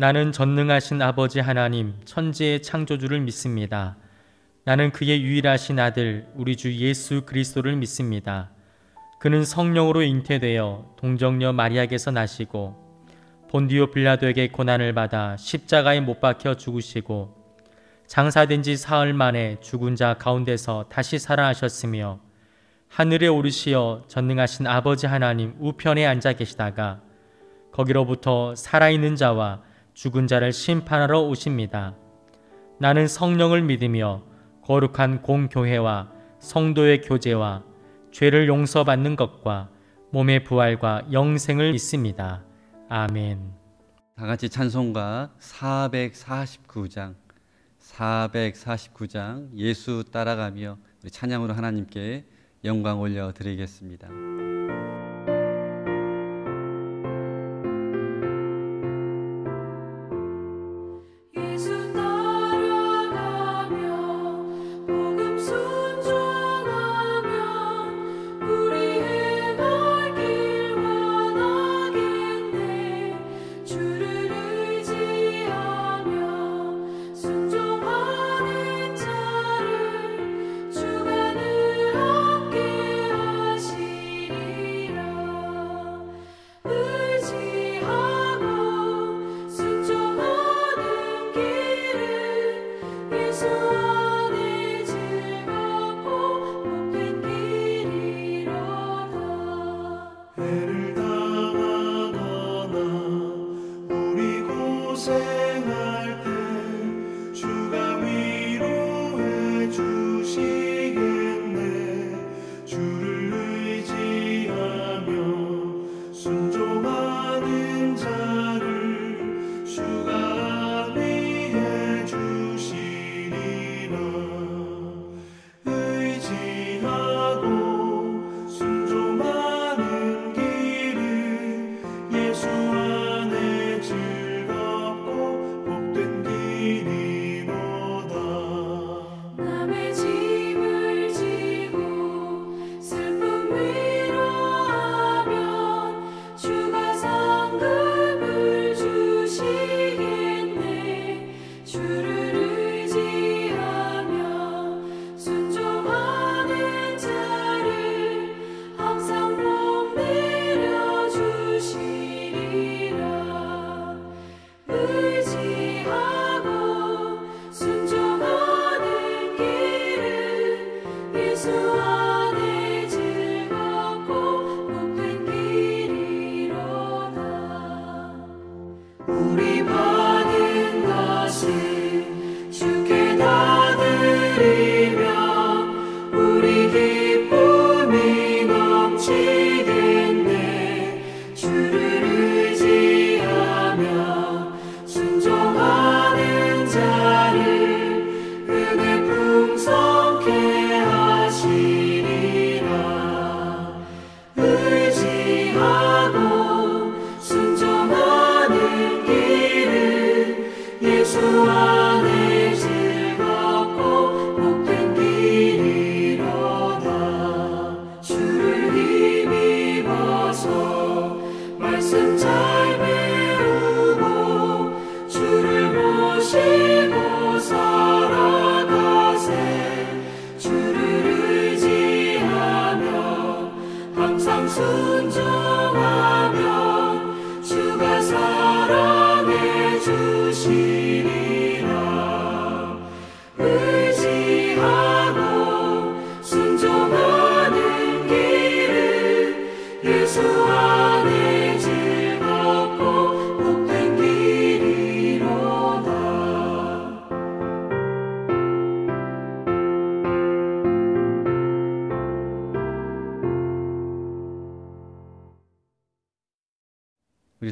나는 전능하신 아버지 하나님, 천지의 창조주를 믿습니다. 나는 그의 유일하신 아들, 우리 주 예수 그리스도를 믿습니다. 그는 성령으로 잉태되어 동정녀 마리아에게서 나시고 본디오 빌라도에게 고난을 받아 십자가에 못 박혀 죽으시고 장사된 지 사흘 만에 죽은 자 가운데서 다시 살아나셨으며 하늘에 오르시어 전능하신 아버지 하나님 우편에 앉아 계시다가 거기로부터 살아있는 자와 죽은 자를 심판하러 오십니다. 나는 성령을 믿으며 거룩한 공교회와 성도의 교제와 죄를 용서받는 것과 몸의 부활과 영생을 믿습니다. 아멘. 다 같이 찬송가 449장 예수 따라가며 우리 찬양으로 하나님께 영광 올려드리겠습니다.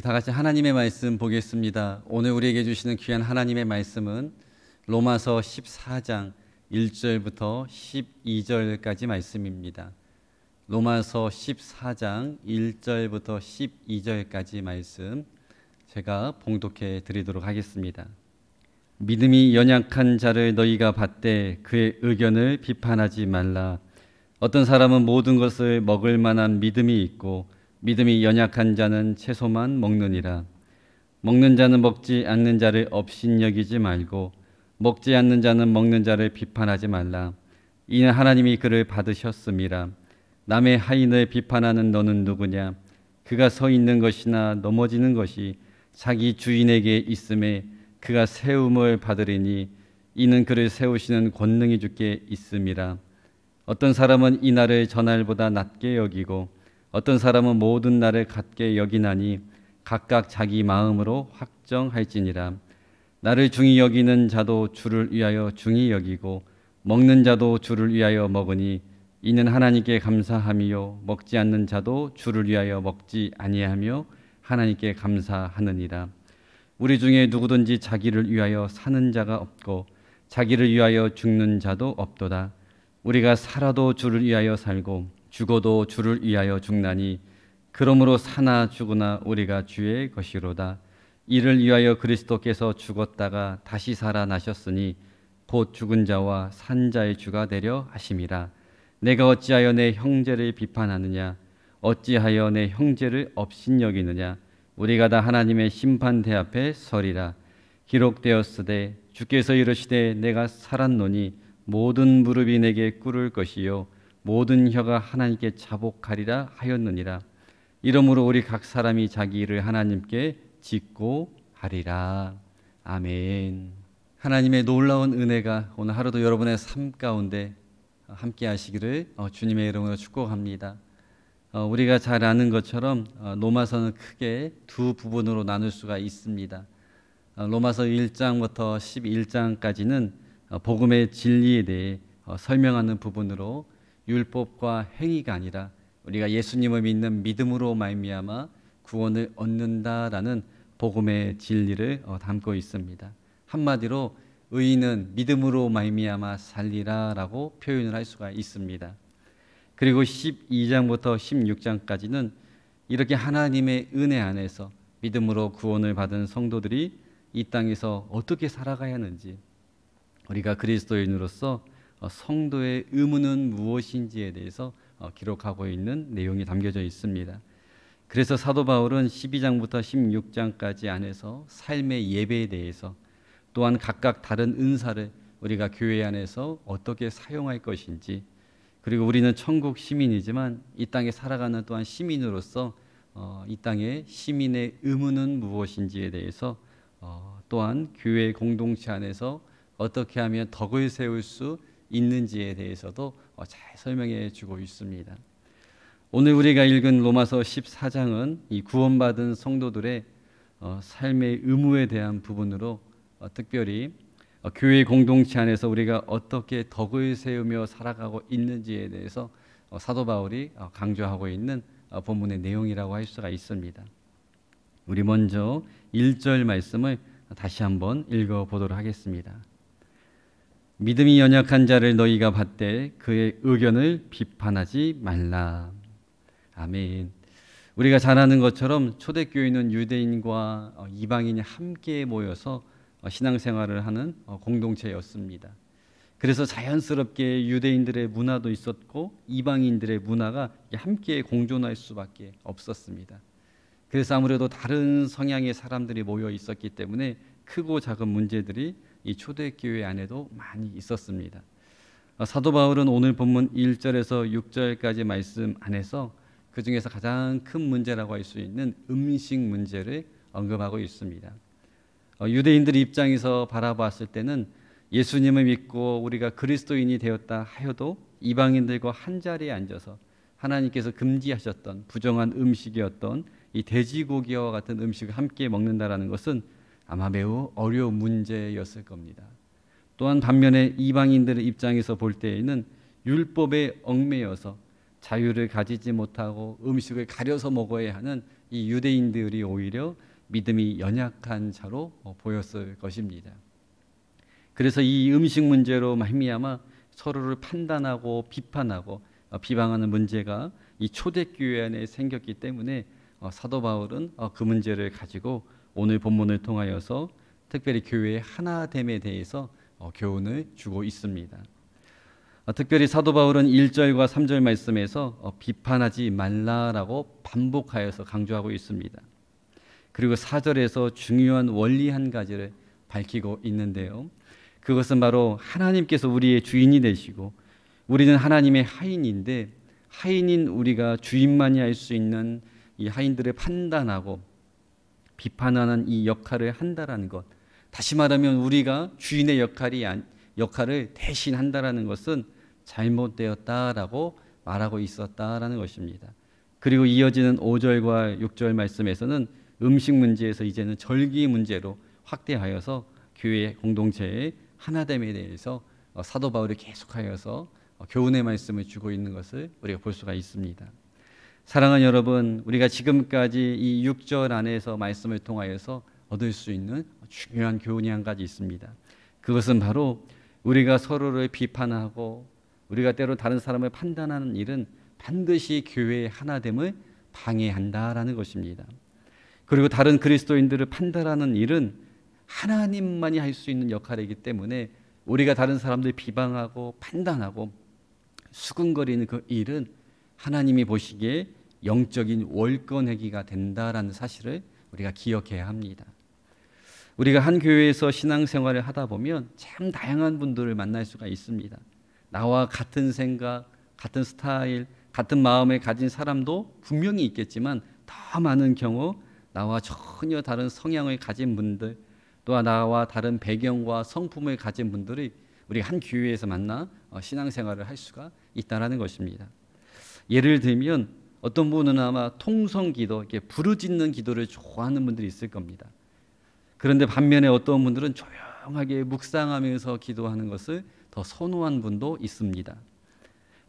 우리 다 같이 하나님의 말씀 보겠습니다. 오늘 우리에게 주시는 귀한 하나님의 말씀은 로마서 14장 1절부터 12절까지 말씀입니다. 로마서 14장 1절부터 12절까지 말씀 제가 봉독해 드리도록 하겠습니다. 믿음이 연약한 자를 너희가 받되 그의 의견을 비판하지 말라. 어떤 사람은 모든 것을 먹을 만한 믿음이 있고 믿음이 연약한 자는 채소만 먹느니라. 먹는 자는 먹지 않는 자를 업신여기지 말고 먹지 않는 자는 먹는 자를 비판하지 말라. 이는 하나님이 그를 받으셨음이라. 남의 하인을 비판하는 너는 누구냐? 그가 서 있는 것이나 넘어지는 것이 자기 주인에게 있음에 그가 세움을 받으리니 이는 그를 세우시는 권능이 주께 있음이라. 어떤 사람은 이 날을 저날보다 낮게 여기고 어떤 사람은 모든 날을 같게 여기나니 각각 자기 마음으로 확정할지니라. 나를 중히 여기는 자도 주를 위하여 중히 여기고 먹는 자도 주를 위하여 먹으니 이는 하나님께 감사함이요 먹지 않는 자도 주를 위하여 먹지 아니하며 하나님께 감사하느니라. 우리 중에 누구든지 자기를 위하여 사는 자가 없고 자기를 위하여 죽는 자도 없도다. 우리가 살아도 주를 위하여 살고 죽어도 주를 위하여 죽나니 그러므로 사나 죽으나 우리가 주의 것이로다. 이를 위하여 그리스도께서 죽었다가 다시 살아나셨으니 곧 죽은 자와 산 자의 주가 되려 하심이라. 내가 어찌하여 내 형제를 비판하느냐? 어찌하여 내 형제를 업신여기느냐? 우리가 다 하나님의 심판대 앞에 서리라. 기록되었으되 주께서 이르시되 내가 살았노니 모든 무릎이 내게 꿇을 것이요 모든 혀가 하나님께 자복하리라 하였느니라. 이러므로 우리 각 사람이 자기 일을 하나님께 짓고 하리라. 아멘. 하나님의 놀라운 은혜가 오늘 하루도 여러분의 삶 가운데 함께 하시기를 주님의 이름으로 축복합니다. 우리가 잘 아는 것처럼 로마서는 크게 두 부분으로 나눌 수가 있습니다. 로마서 1장부터 11장까지는 복음의 진리에 대해 설명하는 부분으로 율법과 행위가 아니라 우리가 예수님을 믿는 믿음으로 말미암아 구원을 얻는다라는 복음의 진리를 담고 있습니다. 한마디로 의인은 믿음으로 말미암아 살리라라고 표현을 할 수가 있습니다. 그리고 12장부터 16장까지는 이렇게 하나님의 은혜 안에서 믿음으로 구원을 받은 성도들이 이 땅에서 어떻게 살아가야 하는지, 우리가 그리스도인으로서 성도의 의무는 무엇인지에 대해서 기록하고 있는 내용이 담겨져 있습니다. 그래서 사도 바울은 12장부터 16장까지 안에서 삶의 예배에 대해서, 또한 각각 다른 은사를 우리가 교회 안에서 어떻게 사용할 것인지, 그리고 우리는 천국 시민이지만 이 땅에 살아가는 또한 시민으로서 이 땅의 시민의 의무는 무엇인지에 대해서, 또한 교회 공동체 안에서 어떻게 하면 덕을 세울 수 있는지에 대해서도 잘 설명해 주고 있습니다. 오늘 우리가 읽은 로마서 14장은 이 구원받은 성도들의 삶의 의무에 대한 부분으로 특별히 교회 공동체 안에서 우리가 어떻게 덕을 세우며 살아가고 있는지에 대해서 사도 바울이 강조하고 있는 본문의 내용이라고 할 수가 있습니다. 우리 먼저 1절 말씀을 다시 한번 읽어보도록 하겠습니다. 믿음이 연약한 자를 너희가 받되 그의 의견을 비판하지 말라. 아멘. 우리가 잘 아는 것처럼 초대교회는 유대인과 이방인이 함께 모여서 신앙생활을 하는 공동체였습니다. 그래서 자연스럽게 유대인들의 문화도 있었고 이방인들의 문화가 함께 공존할 수밖에 없었습니다. 그래서 아무래도 다른 성향의 사람들이 모여 있었기 때문에 크고 작은 문제들이 이 초대교회 안에도 많이 있었습니다. 사도 바울은 오늘 본문 1절에서 6절까지 말씀 안에서 그 중에서 가장 큰 문제라고 할 수 있는 음식 문제를 언급하고 있습니다. 유대인들 입장에서 바라봤을 때는 예수님을 믿고 우리가 그리스도인이 되었다 하여도 이방인들과 한 자리에 앉아서 하나님께서 금지하셨던 부정한 음식이었던 이 돼지고기와 같은 음식을 함께 먹는다라는 것은 아마 매우 어려운 문제였을 겁니다. 또한 반면에 이방인들의 입장에서 볼 때에는 율법에 얽매여서 자유를 가지지 못하고 음식을 가려서 먹어야 하는 이 유대인들이 오히려 믿음이 연약한 자로 보였을 것입니다. 그래서 이 음식 문제로 말미암아 서로를 판단하고 비판하고 비방하는 문제가 이 초대교회 안에 생겼기 때문에 사도 바울은 그 문제를 가지고 오늘 본문을 통하여서 특별히 교회의 하나됨에 대해서 교훈을 주고 있습니다. 특별히 사도 바울은 1절과 3절 말씀에서 비판하지 말라라고 반복하여서 강조하고 있습니다. 그리고 4절에서 중요한 원리 한 가지를 밝히고 있는데요. 그것은 바로 하나님께서 우리의 주인이 되시고 우리는 하나님의 하인인데, 하인인 우리가 주인만이 할 수 있는 이 하인들을 판단하고 비판하는 이 역할을 한다라는 것, 다시 말하면 우리가 주인의 역할을 대신한다라는 것은 잘못되었다라고 말하고 있었다라는 것입니다. 그리고 이어지는 5절과 6절 말씀에서는 음식 문제에서 이제는 절기 문제로 확대하여서 교회 공동체의 하나됨에 대해서 사도 바울이 계속하여서 교훈의 말씀을 주고 있는 것을 우리가 볼 수가 있습니다. 사랑하는 여러분, 우리가 지금까지 이 6절 안에서 말씀을 통하여서 얻을 수 있는 중요한 교훈이 한 가지 있습니다. 그것은 바로 우리가 서로를 비판하고 우리가 때로 다른 사람을 판단하는 일은 반드시 교회의 하나됨을 방해한다라는 것입니다. 그리고 다른 그리스도인들을 판단하는 일은 하나님만이 할 수 있는 역할이기 때문에 우리가 다른 사람들 비방하고 판단하고 수근거리는 그 일은 하나님이 보시기에 영적인 월권회기가 된다라는 사실을 우리가 기억해야 합니다. 우리가 한 교회에서 신앙생활을 하다 보면 참 다양한 분들을 만날 수가 있습니다. 나와 같은 생각, 같은 스타일, 같은 마음을 가진 사람도 분명히 있겠지만 더 많은 경우 나와 전혀 다른 성향을 가진 분들, 또한 나와 다른 배경과 성품을 가진 분들이 우리 한 교회에서 만나 신앙생활을 할 수가 있다라는 것입니다. 예를 들면 어떤 분은 아마 통성기도, 이렇게 부르짖는 기도를 좋아하는 분들이 있을 겁니다. 그런데 반면에 어떤 분들은 조용하게 묵상하면서 기도하는 것을 더 선호한 분도 있습니다.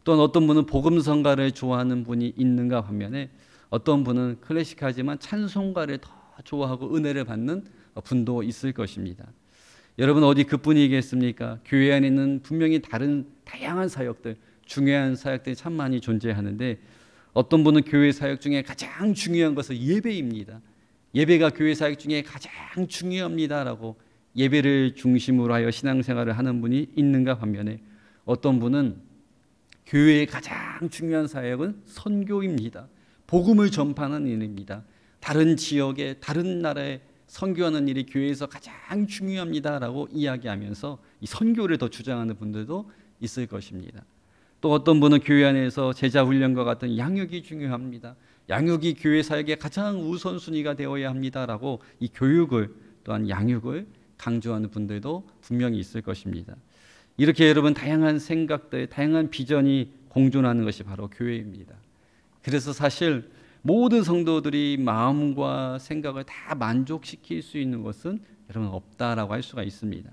또한 어떤 분은 복음성가를 좋아하는 분이 있는가 반면에 어떤 분은 클래식하지만 찬송가를 더 좋아하고 은혜를 받는 분도 있을 것입니다. 여러분, 어디 그뿐이겠습니까? 교회 안에는 분명히 다른 다양한 사역들, 중요한 사역들이 참 많이 존재하는데 어떤 분은 교회 사역 중에 가장 중요한 것은 예배입니다. 예배가 교회 사역 중에 가장 중요합니다라고 예배를 중심으로 하여 신앙생활을 하는 분이 있는가 반면에 어떤 분은 교회의 가장 중요한 사역은 선교입니다. 복음을 전파하는 일입니다. 다른 지역에, 다른 나라에 선교하는 일이 교회에서 가장 중요합니다라고 이야기하면서 이 선교를 더 주장하는 분들도 있을 것입니다. 또 어떤 분은 교회 안에서 제자 훈련과 같은 양육이 중요합니다. 양육이 교회 사역의 가장 우선순위가 되어야 합니다라고 이 교육을, 또한 양육을 강조하는 분들도 분명히 있을 것입니다. 이렇게 여러분 다양한 생각들, 다양한 비전이 공존하는 것이 바로 교회입니다. 그래서 사실 모든 성도들이 마음과 생각을 다 만족시킬 수 있는 것은 여러분 없다라고 할 수가 있습니다.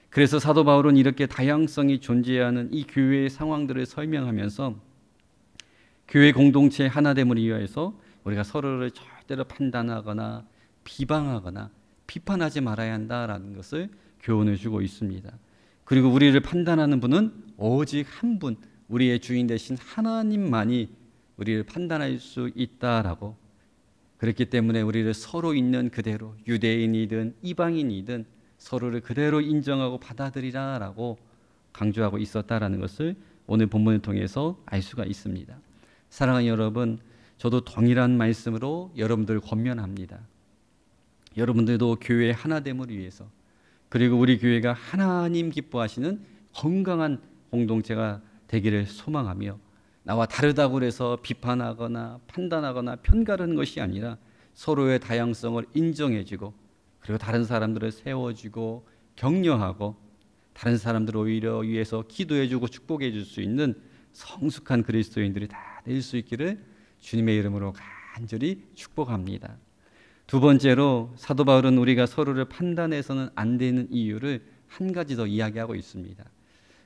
그래서 사도 바울은 이렇게 다양성이 존재하는 이 교회의 상황들을 설명하면서 교회 공동체 하나됨을 위하여서 우리가 서로를 절대로 판단하거나 비방하거나 비판하지 말아야 한다라는 것을 교훈을 주고 있습니다. 그리고 우리를 판단하는 분은 오직 한 분, 우리의 주인 되신 하나님만이 우리를 판단할 수 있다라고, 그렇기 때문에 우리를 서로 있는 그대로 유대인이든 이방인이든 서로를 그대로 인정하고 받아들이라라고 강조하고 있었다라는 것을 오늘 본문을 통해서 알 수가 있습니다. 사랑하는 여러분, 저도 동일한 말씀으로 여러분들 권면합니다. 여러분들도 교회 하나됨을 위해서, 그리고 우리 교회가 하나님 기뻐하시는 건강한 공동체가 되기를 소망하며, 나와 다르다고 해서 비판하거나 판단하거나 편가르는 것이 아니라 서로의 다양성을 인정해주고, 그리고 다른 사람들을 세워주고 격려하고 다른 사람들을 오히려 위해서 기도해주고 축복해줄 수 있는 성숙한 그리스도인들이 다 될 수 있기를 주님의 이름으로 간절히 축복합니다. 두 번째로 사도 바울은 우리가 서로를 판단해서는 안 되는 이유를 한 가지 더 이야기하고 있습니다.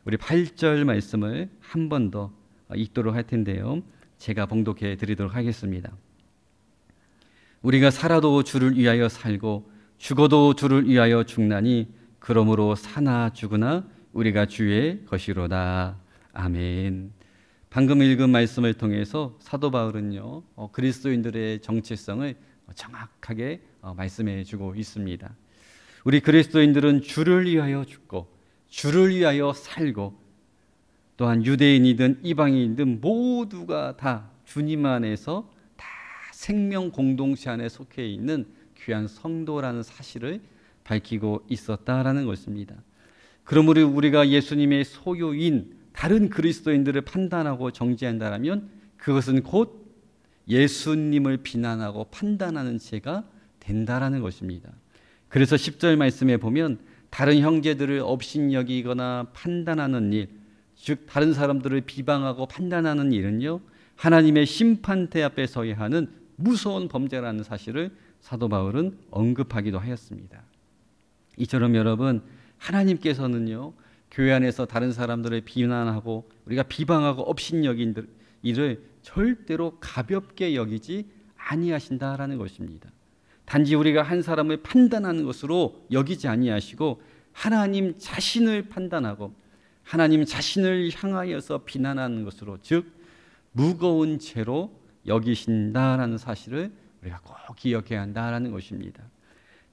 우리 8절 말씀을 한 번 더 읽도록 할 텐데요. 제가 봉독해 드리도록 하겠습니다. 우리가 살아도 주를 위하여 살고 죽어도 주를 위하여 죽나니 그러므로 사나 죽으나 우리가 주의 것이로다. 아멘. 방금 읽은 말씀을 통해서 사도 바울은요, 그리스도인들의 정체성을 정확하게 말씀해 주고 있습니다. 우리 그리스도인들은 주를 위하여 죽고 주를 위하여 살고, 또한 유대인이든 이방인이든 모두가 다 주님 안에서 다 생명 공동체 안에 속해 있는 귀한 성도라는 사실을 밝히고 있었다라는 것입니다. 그러므로 우리가 예수님의 소유인 다른 그리스도인들을 판단하고 정죄한다면 그것은 곧 예수님을 비난하고 판단하는 죄가 된다라는 것입니다. 그래서 10절 말씀에 보면 다른 형제들을 업신여기거나 판단하는 일, 즉 다른 사람들을 비방하고 판단하는 일은요, 하나님의 심판대 앞에 서야 하는 무서운 범죄라는 사실을 사도 바울은 언급하기도 하였습니다. 이처럼 여러분, 하나님께서는요, 교회 안에서 다른 사람들을 비난하고 우리가 비방하고 업신여긴 일을 절대로 가볍게 여기지 아니하신다라는 것입니다. 단지 우리가 한 사람을 판단하는 것으로 여기지 아니하시고 하나님 자신을 판단하고 하나님 자신을 향하여서 비난하는 것으로, 즉 무거운 죄로 여기신다라는 사실을 우리가 꼭 기억해야 한다라는 것입니다.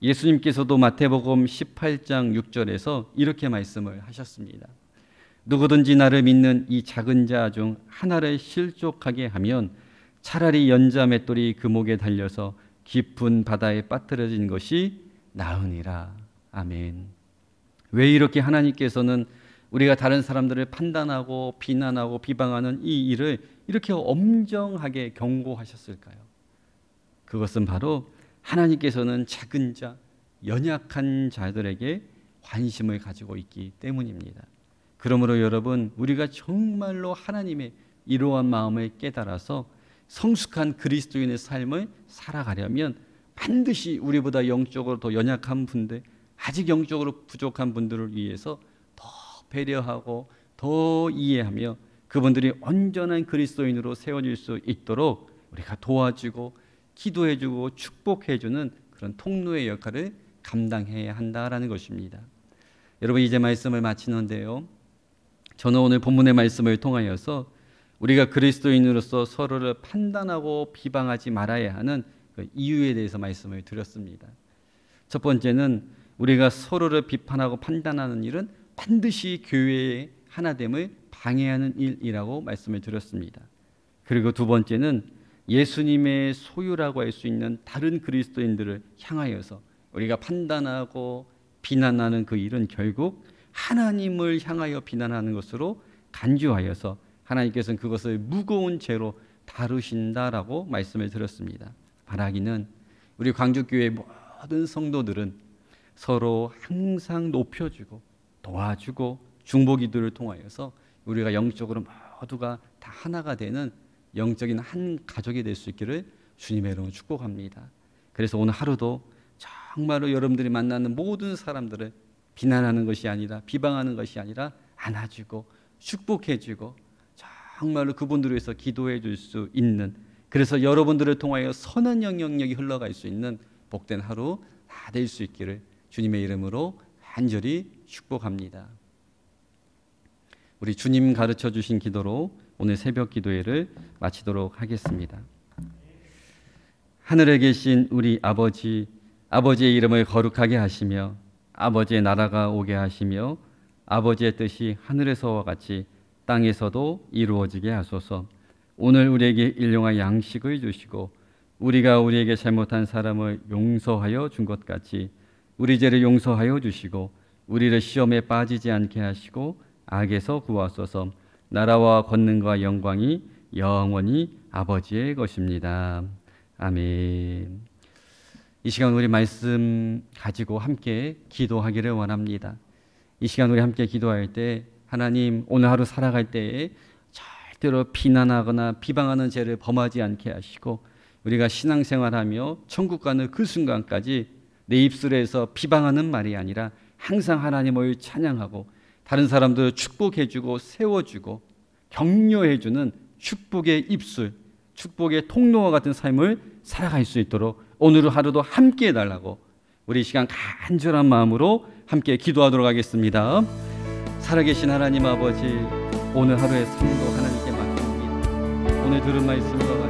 예수님께서도 마태복음 18장 6절에서 이렇게 말씀을 하셨습니다. 누구든지 나를 믿는 이 작은 자 중 하나를 실족하게 하면 차라리 연자 맷돌이 그 목에 달려서 깊은 바다에 빠뜨려진 것이 나으니라. 아멘. 왜 이렇게 하나님께서는 우리가 다른 사람들을 판단하고 비난하고 비방하는 이 일을 이렇게 엄정하게 경고하셨을까요? 그것은 바로 하나님께서는 작은 자, 연약한 자들에게 관심을 가지고 있기 때문입니다. 그러므로 여러분, 우리가 정말로 하나님의 이러한 마음을 깨달아서 성숙한 그리스도인의 삶을 살아가려면 반드시 우리보다 영적으로 더 연약한 분들, 아직 영적으로 부족한 분들을 위해서 더 배려하고 더 이해하며 그분들이 온전한 그리스도인으로 세워질 수 있도록 우리가 도와주고 기도해주고 축복해주는 그런 통로의 역할을 감당해야 한다라는 것입니다. 여러분, 이제 말씀을 마치는데요, 저는 오늘 본문의 말씀을 통하여서 우리가 그리스도인으로서 서로를 판단하고 비방하지 말아야 하는 그 이유에 대해서 말씀을 드렸습니다. 첫 번째는 우리가 서로를 비판하고 판단하는 일은 반드시 교회의 하나됨을 방해하는 일이라고 말씀을 드렸습니다. 그리고 두 번째는 예수님의 소유라고 할 수 있는 다른 그리스도인들을 향하여서 우리가 판단하고 비난하는 그 일은 결국 하나님을 향하여 비난하는 것으로 간주하여서 하나님께서는 그것을 무거운 죄로 다루신다라고 말씀을 드렸습니다. 바라기는 우리 광주교회 모든 성도들은 서로 항상 높여주고 도와주고 중보기도를 통하여서 우리가 영적으로 모두가 다 하나가 되는 영적인 한 가족이 될 수 있기를 주님의 이름으로 축복합니다. 그래서 오늘 하루도 정말로 여러분들이 만나는 모든 사람들을 비난하는 것이 아니라 비방하는 것이 아니라 안아주고 축복해주고 정말로 그분들을 위해서 기도해 줄 수 있는, 그래서 여러분들을 통하여 선한 영향력이 흘러갈 수 있는 복된 하루 다 될 수 있기를 주님의 이름으로 간절히 축복합니다. 우리 주님 가르쳐 주신 기도로 오늘 새벽 기도회를 마치도록 하겠습니다. 하늘에 계신 우리 아버지, 아버지의 이름을 거룩하게 하시며 아버지의 나라가 오게 하시며 아버지의 뜻이 하늘에서와 같이 땅에서도 이루어지게 하소서. 오늘 우리에게 일용할 양식을 주시고 우리가 우리에게 잘못한 사람을 용서하여 준 것 같이 우리 죄를 용서하여 주시고 우리를 시험에 빠지지 않게 하시고 악에서 구하소서. 나라와 권능과 영광이 영원히 아버지의 것입니다. 아멘. 이 시간 우리 말씀 가지고 함께 기도하기를 원합니다. 이 시간 우리 함께 기도할 때 하나님, 오늘 하루 살아갈 때에 절대로 비난하거나 비방하는 죄를 범하지 않게 하시고 우리가 신앙생활하며 천국 가는 그 순간까지 내 입술에서 비방하는 말이 아니라 항상 하나님을 찬양하고 다른 사람들을 축복해주고 세워주고 격려해주는 축복의 입술, 축복의 통로와 같은 삶을 살아갈 수 있도록 오늘 하루도 함께 해달라고 우리 이 시간 간절한 마음으로 함께 기도하도록 하겠습니다. 살아계신 하나님 아버지, 오늘 하루의 삶도 하나님께 맡깁니다. 오늘 들은 말씀과